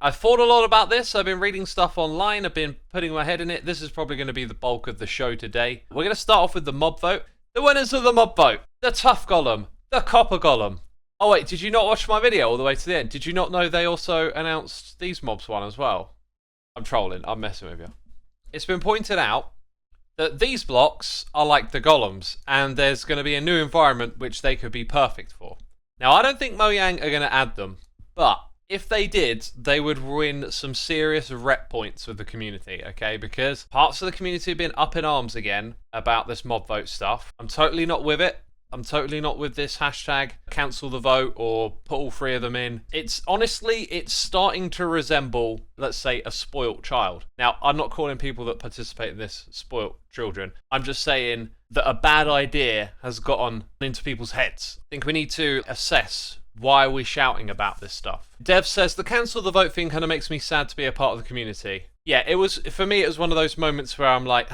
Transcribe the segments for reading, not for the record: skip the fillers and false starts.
I've thought a lot about this. I've been reading stuff online. I've been putting my head in it. This is probably going to be the bulk of the show today. We're going to start off with the mob vote. The winners of the mob vote. The tough golem. The copper golem. Oh wait, did you not watch my video all the way to the end? Did you not know they also announced these mobs one as well? I'm trolling. I'm messing with you. It's been pointed out that these blocks are like the golems, and there's going to be a new environment which they could be perfect for. Now, I don't think Mojang are going to add them, but if they did, they would win some serious rep points with the community, okay? Because parts of the community have been up in arms again about this mob vote stuff. I'm totally not with it. I'm totally not with this hashtag cancel the vote or put all three of them in. It's starting to resemble, let's say, a spoilt child. Now, I'm not calling people that participate in this spoilt children. I'm just saying that a bad idea has gotten into people's heads. I think we need to assess why are we shouting about this stuff. Dev says, the cancel the vote thing kind of makes me sad to be a part of the community. Yeah, it was, for me, it was one of those moments where I'm like,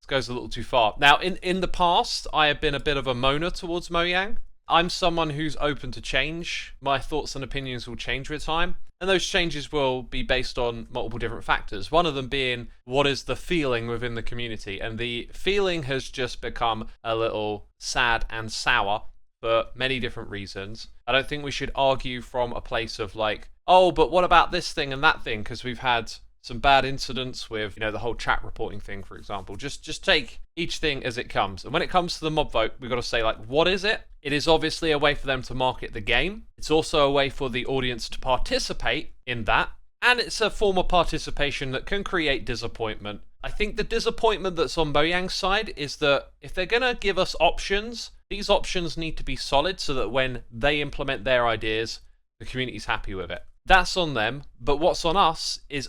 goes a little too far. Now, in the past, I have been a bit of a moaner towards Mojang. I'm someone who's open to change. My thoughts and opinions will change with time, and those changes will be based on multiple different factors. One of them being, what is the feeling within the community? And the feeling has just become a little sad and sour for many different reasons. I don't think we should argue from a place of like, oh, but what about this thing and that thing? Because we've had some bad incidents with, the whole chat reporting thing, for example. Just take each thing as it comes. And when it comes to the mob vote, we've got to say, like, what is it? It is obviously a way for them to market the game. It's also a way for the audience to participate in that. And it's a form of participation that can create disappointment. I think the disappointment that's on Mojang's side is that if they're going to give us options, these options need to be solid so that when they implement their ideas, the community's happy with it. That's on them. But what's on us is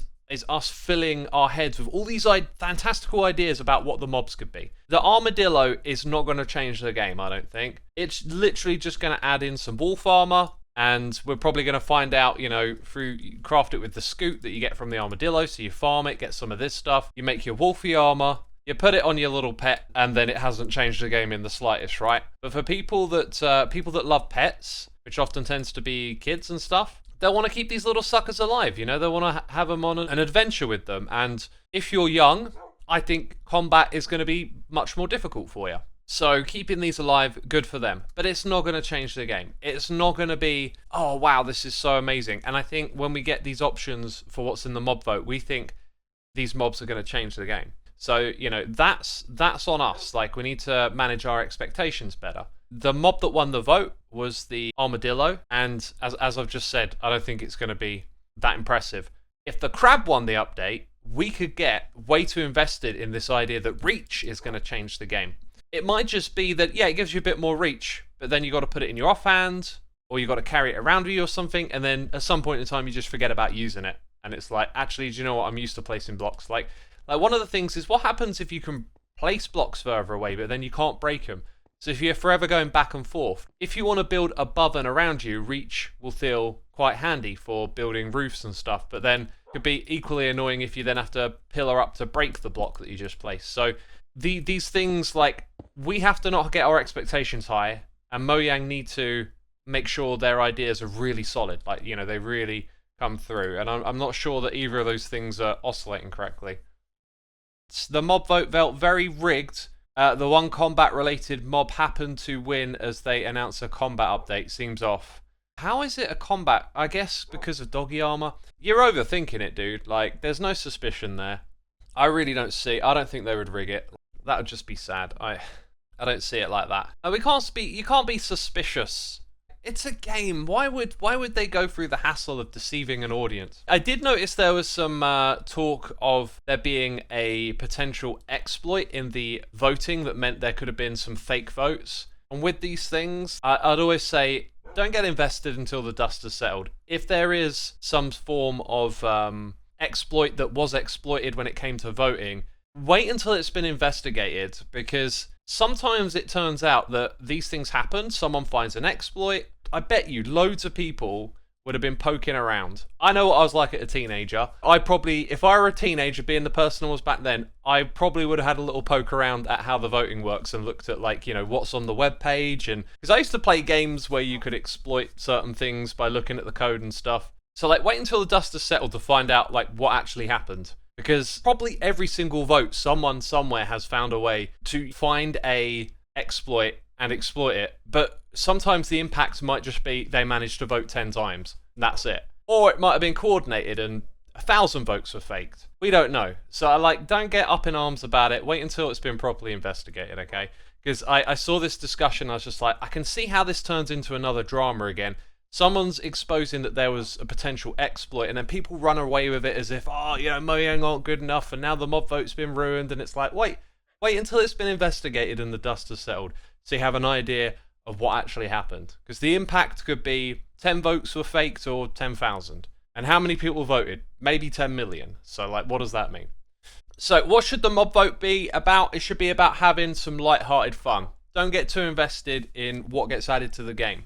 us filling our heads with all these fantastical ideas about what the mobs could be. The armadillo is not going to change the game, I don't think. It's literally just going to add in some wolf armor, and we're probably going to find out, through you craft it with the scoot that you get from the armadillo, so you farm it, get some of this stuff, you make your wolfy armor, you put it on your little pet, and then it hasn't changed the game in the slightest, right? But for people that love pets, which often tends to be kids and stuff, they'll want to keep these little suckers alive, They want to have them on an adventure with them. And if you're young, I think combat is going to be much more difficult for you. So keeping these alive, good for them. But it's not going to change the game. It's not going to be, oh, wow, this is so amazing. And I think when we get these options for what's in the mob vote, we think these mobs are going to change the game. So, that's on us. Like, we need to manage our expectations better. The mob that won the vote was the armadillo, and as I've just said, I don't think it's going to be that impressive. If the crab won the update, we could get way too invested in this idea that reach is going to change the game. It might just be that, yeah, it gives you a bit more reach, but then you got to put it in your offhand, or you got to carry it around with you or something, and then at some point in time you just forget about using it. And it's like, actually, do you know what? I'm used to placing blocks. Like one of the things is, what happens if you can place blocks further away, but then you can't break them? So if you're forever going back and forth, if you want to build above and around you, reach will feel quite handy for building roofs and stuff, but then it could be equally annoying if you then have to pillar up to break the block that you just placed. So these things, like, we have to not get our expectations high, and Mojang need to make sure their ideas are really solid, like, they really come through, and I'm not sure that either of those things are oscillating correctly. The mob vote felt very rigged. The one combat-related mob happened to win as they announce a combat update. Seems off. How is it a combat? I guess because of doggy armor. You're overthinking it, dude. Like, there's no suspicion there. I really don't see. I don't think they would rig it. That would just be sad. I don't see it like that. And you can't be suspicious. It's a game. Why would they go through the hassle of deceiving an audience? I did notice there was some talk of there being a potential exploit in the voting that meant there could have been some fake votes. And with these things, I'd always say, don't get invested until the dust has settled. If there is some form of exploit that was exploited when it came to voting, wait until it's been investigated, because sometimes it turns out that these things happen. Someone finds an exploit. I bet you loads of people would have been poking around. I know what I was like as a teenager. If I were a teenager, being the person I was back then, I probably would have had a little poke around at how the voting works and looked at, like, what's on the web page. And because I used to play games where you could exploit certain things by looking at the code and stuff. So like wait until the dust has settled to find out like what actually happened. Because probably every single vote, someone somewhere has found a way to find a exploit and exploit it. But sometimes the impact might just be they managed to vote 10 times. And that's it. Or it might have been coordinated and 1,000 votes were faked. We don't know. So I like, don't get up in arms about it. Wait until it's been properly investigated, okay? Because I saw this discussion, I was just like, I can see how this turns into another drama again. Someone's exposing that there was a potential exploit, and then people run away with it as if, oh, you know, Mojang aren't good enough, and now the mob vote's been ruined, and it's like, wait until it's been investigated and the dust has settled, so you have an idea of what actually happened. Because the impact could be 10 votes were faked or 10,000. And how many people voted? Maybe 10 million. So, like, what does that mean? So, what should the mob vote be about? It should be about having some light-hearted fun. Don't get too invested in what gets added to the game.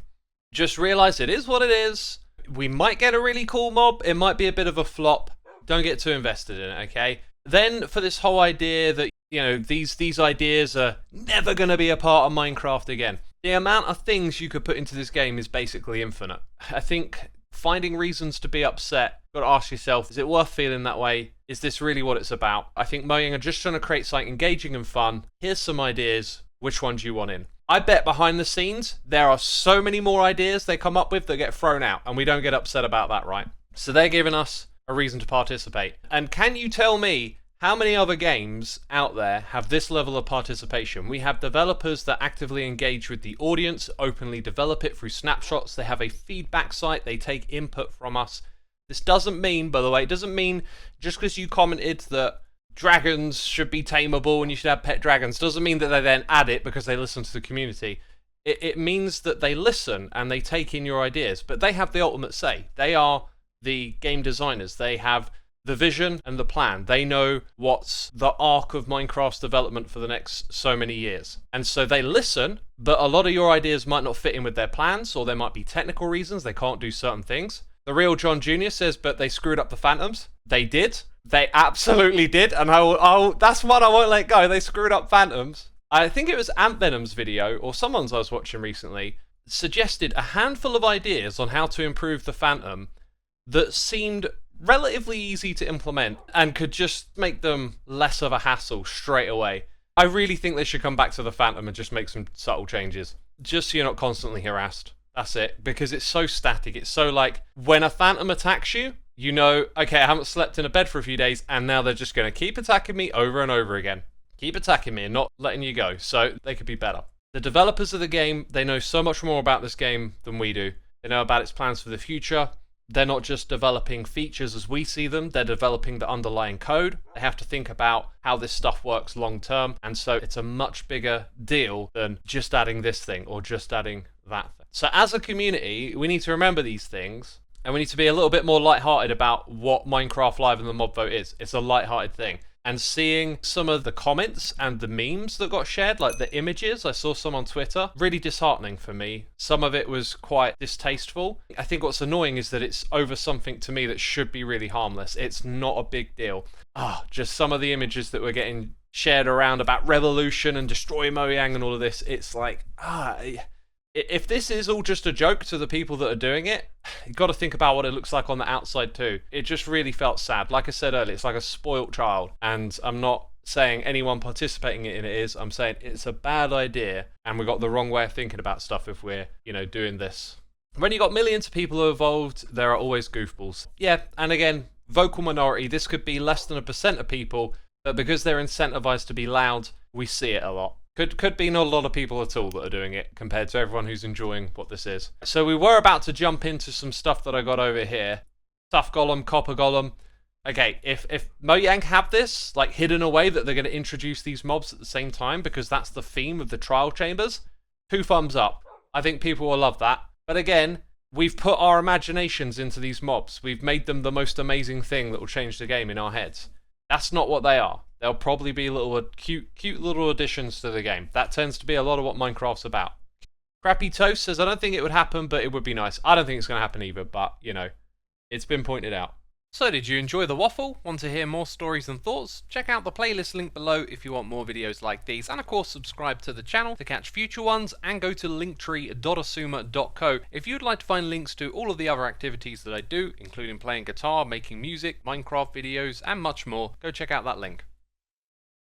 Just realize it is what it is. We might get a really cool mob. It might be a bit of a flop. Don't get too invested in it, okay? Then for this whole idea that, you know, these ideas are never going to be a part of Minecraft again. The amount of things you could put into this game is basically infinite. I think finding reasons to be upset, you've got to ask yourself, is it worth feeling that way? Is this really what it's about? I think Mojang are just trying to create something engaging and fun. Here's some ideas. Which one do you want in? I bet behind the scenes, there are so many more ideas they come up with that get thrown out, and we don't get upset about that, right? So they're giving us a reason to participate. And can you tell me how many other games out there have this level of participation? We have developers that actively engage with the audience, openly develop it through snapshots. They have a feedback site. They take input from us. This doesn't mean, by the way, it doesn't mean just because you commented that dragons should be tameable and you should have pet dragons doesn't mean that they then add it because they listen to the community. It means that they listen and they take in your ideas, but they have the ultimate say. They are the game designers. They have the vision and the plan. They know what's the arc of Minecraft's development for the next so many years. And so they listen, but a lot of your ideas might not fit in with their plans, or there might be technical reasons they can't do certain things. The real John Jr. says, but they screwed up the Phantoms. They did. They absolutely did, and that's one I won't let go. They screwed up Phantoms. I think it was Ant Venom's video, or someone's I was watching recently, suggested a handful of ideas on how to improve the Phantom that seemed relatively easy to implement and could just make them less of a hassle straight away. I really think they should come back to the Phantom and just make some subtle changes, just so you're not constantly harassed. That's it, because it's so static. It's so like, when a Phantom attacks you, you know, okay, I haven't slept in a bed for a few days, and now they're just going to keep attacking me over and over again. Keep attacking me and not letting you go, so they could be better. The developers of the game, they know so much more about this game than we do. They know about its plans for the future. They're not just developing features as we see them, they're developing the underlying code. They have to think about how this stuff works long term, and so it's a much bigger deal than just adding this thing or just adding that thing. So as a community, we need to remember these things, and we need to be a little bit more lighthearted about what Minecraft Live and the mob vote is. It's a lighthearted thing. And seeing some of the comments and the memes that got shared, like the images, I saw some on Twitter, really disheartening for me. Some of it was quite distasteful. I think what's annoying is that it's over something to me that should be really harmless. It's not a big deal. Just some of the images that were getting shared around about revolution and destroy Mojang and all of this, it's like, if this is all just a joke to the people that are doing it, you've got to think about what it looks like on the outside too. It just really felt sad. Like I said earlier, it's like a spoilt child, and I'm not saying anyone participating in it is. I'm saying it's a bad idea, and we got the wrong way of thinking about stuff if we're, doing this. When you got millions of people involved, there are always goofballs. Yeah, and again, vocal minority, this could be less than 1% of people, but because they're incentivized to be loud, we see it a lot. Could be not a lot of people at all that are doing it compared to everyone who's enjoying what this is. So we were about to jump into some stuff that I got over here. Tough Golem, Copper Golem. Okay, if Mojang have this, like, hidden away that they're going to introduce these mobs at the same time because that's the theme of the trial chambers, 2 thumbs up. I think people will love that. But again, we've put our imaginations into these mobs. We've made them the most amazing thing that will change the game in our heads. That's not what they are. They'll probably be little cute little additions to the game. That tends to be a lot of what Minecraft's about. Crappy Toast says, I don't think it would happen, but it would be nice. I don't think it's going to happen either, but, it's been pointed out. So did you enjoy the waffle? Want to hear more stories and thoughts? Check out the playlist link below if you want more videos like these, and of course subscribe to the channel to catch future ones, and go to linktree.xisuma.co if you'd like to find links to all of the other activities that I do, including playing guitar, making music, Minecraft videos, and much more. Go check out that link.